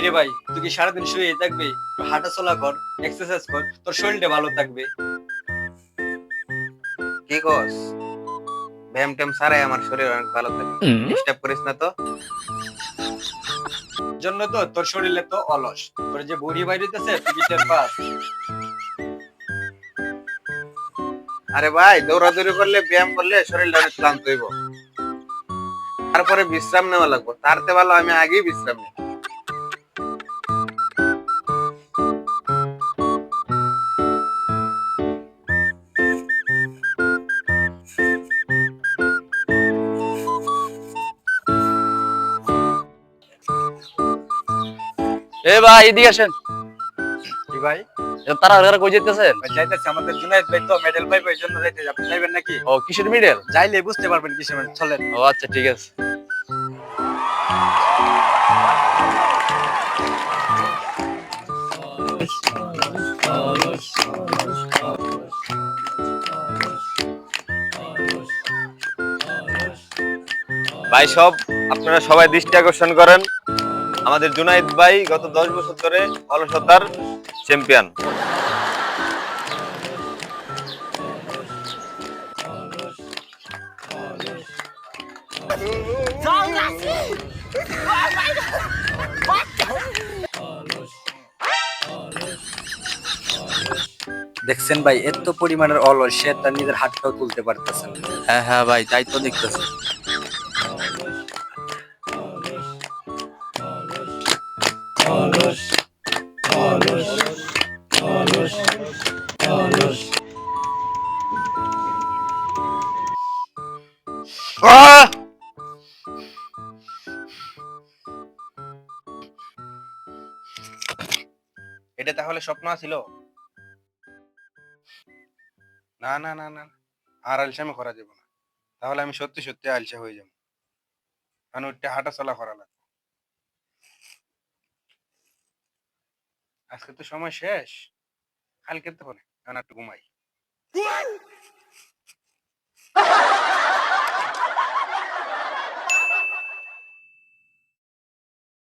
কিরে ভাই, তুই কি সারাদিন শুয়ে থাকবে? একটু হাঁটা চলা কর, এক্সারসাইজ কর, তোর শরীরটা ভালো থাকবে। কি কস? ব্যায়াম ট্যাম ছাড়াই আমার শরীর অনেক ভালো থাকে। ডিস্টার্ব করিস না তো। জন্য তো তোর শরীরে তো অলস, তোর যে বডি বাইরেতেছে তুই কি টের পাস? আরে ভাই, দৌড়াদৌড়ি করলে ব্যায়াম করলে শরীরটা অনেক ক্লান্ত হইব, তারপরে বিশ্রাম নেওয়া লাগবে। তারতে ভালো আমি আগেই বিশ্রাম নিই। এ ভাই এদিকে আসেন। কি ভাই? তারা কই যেতেছেন? ভাই যাইতেছে, আমাদের জুনায়েদ ভাই তো মেডেল পাইবে, এই জন্য যাইতেছে। আপনি যাইবেন নাকি? ও কিসের মিডল? যাইলে বুঝতে পারবেন কিসের মেডেল। চলেন। ও আচ্ছা ঠিক আছে। ভাই সব আপনারা সবাই দৃষ্টি আকর্ষণ করেন, আমাদের জুনাইদ ভাই গত 10 বছর ধরে অলসতার চ্যাম্পিয়ন। দেখছেন ভাই, এত পরিমাণের অলস, সে তার নিজের হাতটাও তুলতে পারতেছে না। হ্যাঁ হ্যাঁ ভাই, তাই তো দেখতেছি। এটা তাহলে স্বপ্ন ছিল? না না না না, আর আলসামি করা যাবে না। তাহলে আমি সত্যি সত্যি আলসা হয়ে যাবো, কারণ ওইটা হাঁটা চলা করা লাগবে। আজকে তো সময় শেষ, কালকে তো হবে, কারণ একটু ঘুমাই।